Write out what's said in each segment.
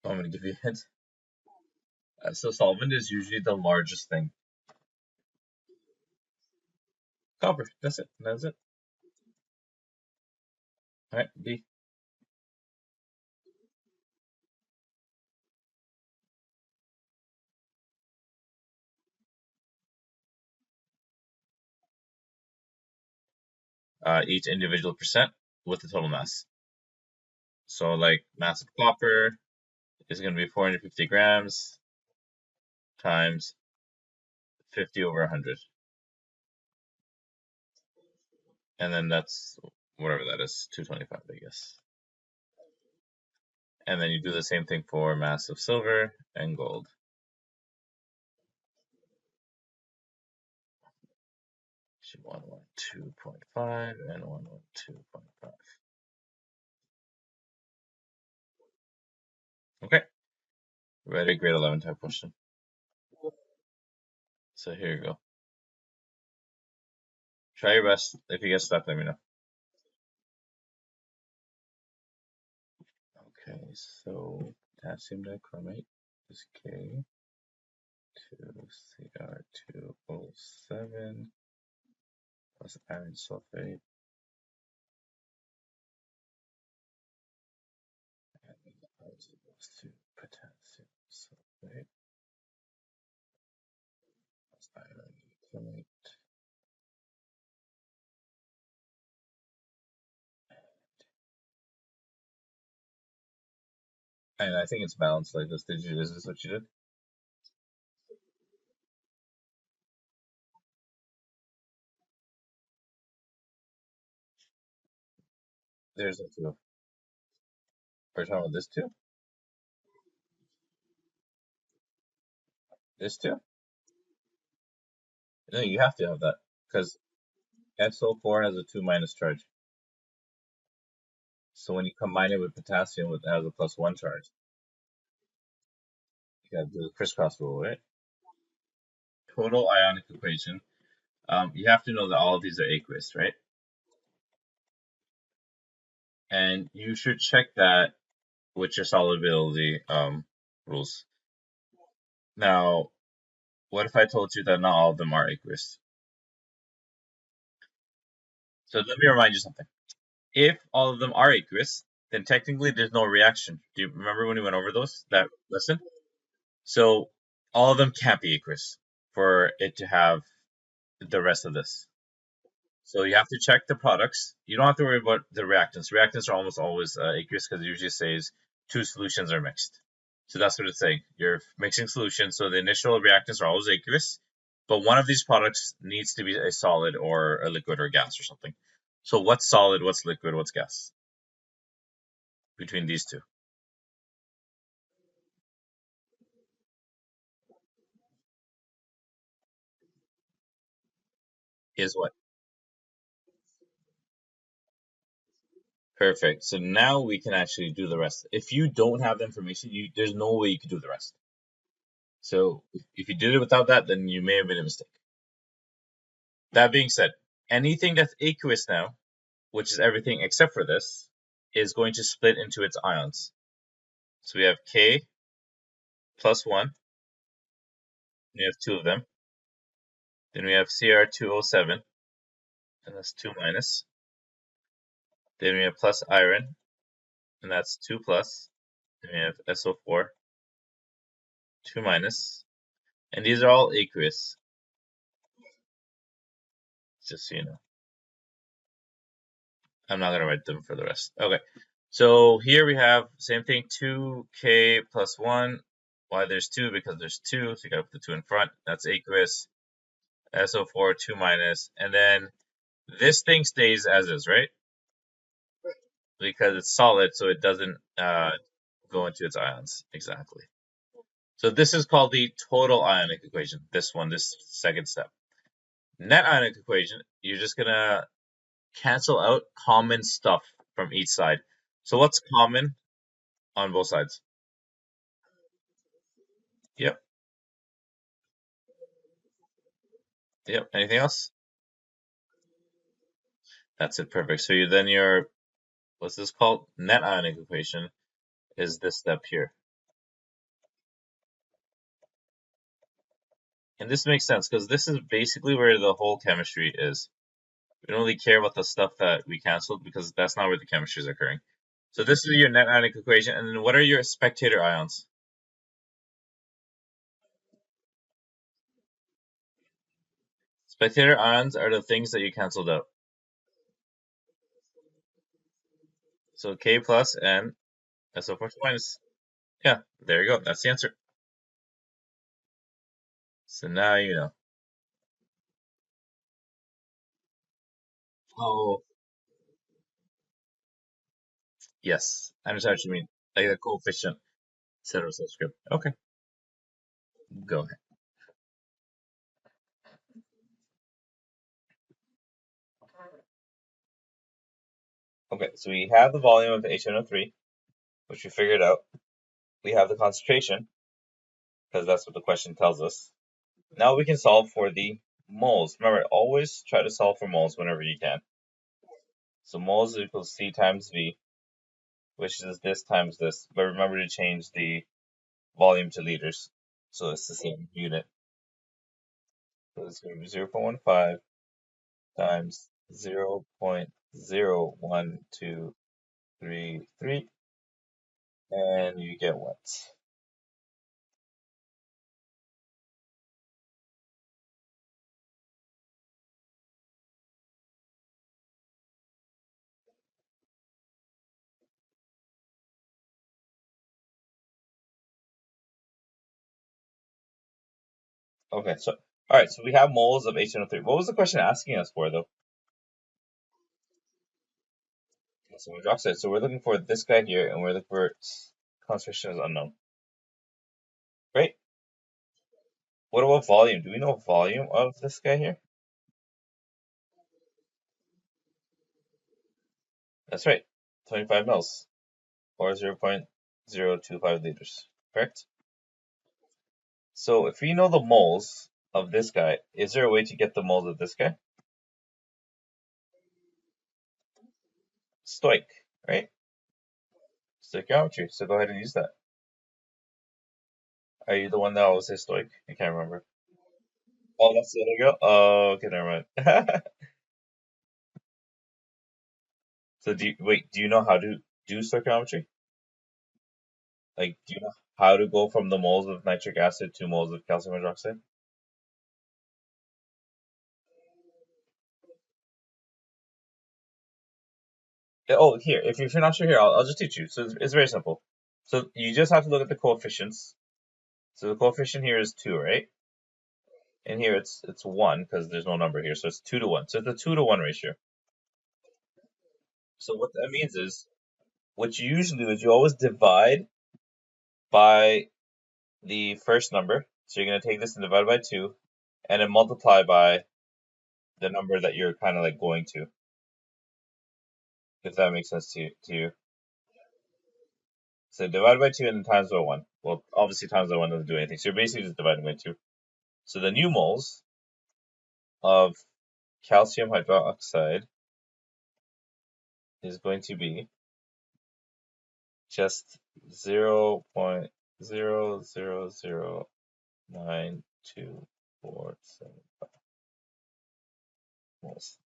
I'm going to give you a hint. So solvent is usually the largest thing. Copper. That's it. That's it. All right. B. Each individual percent with the total mass. So like mass of copper is going to be 450 grams times 50 over 100. And then that's whatever that is, 225, I guess. And then you do the same thing for mass of silver and gold. So 112.5 and 112.5. Okay. Ready? Grade 11 type question. So here you go. Try your best. If you get stuck, let me know. Okay, so potassium dichromate is K2Cr2O7 plus iron sulfate. And as opposed to potassium sulfate plus iron dichromate. And I think it's balanced like this. Is this what you did? There's a two. We're talking about this two? This two? No, you have to have that because SO4 has a 2 minus charge. So when you combine it with potassium, it has a +1 charge. You gotta do the crisscross rule, right? Total ionic equation. You have to know that all of these are aqueous, right? And you should check that with your solubility rules. Now, what if I told you that not all of them are aqueous? So let me remind you something. If all of them are aqueous, then technically there's no reaction. Do you remember when we went over that lesson? So all of them can't be aqueous for it to have the rest of this. So you have to check the products. You don't have to worry about the reactants. Reactants are almost always aqueous because it usually says two solutions are mixed. So that's what it's saying. You're mixing solutions, so the initial reactants are always aqueous, but one of these products needs to be a solid or a liquid or gas or something. So what's solid, what's liquid, what's gas between these two? Is what? Perfect. So now we can actually do the rest. If you don't have the information, there's no way you can do the rest. So if you did it without that, then you may have made a mistake. That being said, anything that's aqueous now, which is everything except for this, is going to split into its ions. So we have K plus 1. We have two of them. Then we have Cr2O7, and that's 2 minus. Then we have plus iron, and that's 2 plus. Then we have SO4, 2 minus. And these are all aqueous, just so you know. I'm not going to write them for the rest. Okay, so here we have same thing, 2K plus 1. Why there's 2? Because there's 2, so you got to put the 2 in front. That's aqueous. SO4, 2 minus. And then this thing stays as is, right? Because it's solid, so it doesn't go into its ions. Exactly. So this is called the total ionic equation. This one, this second step. Net ionic equation, you're just going to cancel out common stuff from each side. So what's common on both sides? Yep. Yep. Anything else? That's it. Perfect. So your what's this called? Net ionic equation is this step here. And this makes sense because this is basically where the whole chemistry is. We don't really care about the stuff that we canceled because that's not where the chemistry is occurring. So this is your net ionic equation, and then what are your spectator ions? Spectator ions are the things that you canceled out. So K plus and SO4 minus. Yeah, there you go. That's the answer. So now you know. Oh, yes. I understand what you mean. Like the coefficient instead of subscript. Okay, go ahead. Okay, so we have the volume of HNO3, which we figured out. We have the concentration, because that's what the question tells us. Now we can solve for the moles. Remember, always try to solve for moles whenever you can. So moles equals C times V, which is this times this. But remember to change the volume to liters. So it's the same unit. So it's going to be 0.15 times 0.01233, and you get what? Okay, so all right, so we have moles of HNO3. What was the question asking us for though? Calcium hydroxide. So we're looking for this guy here, and we're looking for concentration is unknown. Right? What about volume? Do we know volume of this guy here? That's right, 25 mils, or 0.025 liters. Correct? So if we know the moles of this guy, is there a way to get the moles of this guy? Stoic, right? Stoichiometry. So go ahead and use that. Are you the one that always says stoic? I can't remember. Oh, that's the other girl? Oh, okay, never mind. So do you know how to do stoichiometry? Like, do you know how to go from the moles of nitric acid to moles of calcium hydroxide? Oh, here, if you're not sure here, I'll just teach you. So it's very simple. So you just have to look at the coefficients. So the coefficient here is 2, right? And here it's 1 because there's no number here. So it's 2 to 1. So it's a 2 to 1 ratio. So what that means is, what you usually do is you always divide by the first number. So you're going to take this and divide by 2, and then multiply by the number that you're kind of like going to, if that makes sense to you. So divide by 2 and then times by 1. Well, obviously times by 1 doesn't do anything. So you're basically just dividing by 2. So the new moles of calcium hydroxide is going to be just 0.0009247 moles.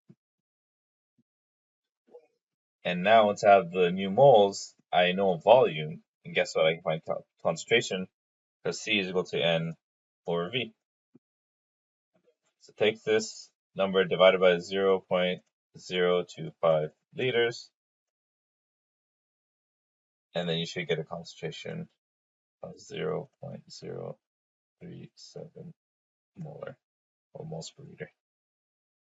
And now once I have the new moles, I know volume. And guess what? I can find concentration because C is equal to N over V. So take this number divided by 0.025 liters, and then you should get a concentration of 0.037 molar or moles per liter.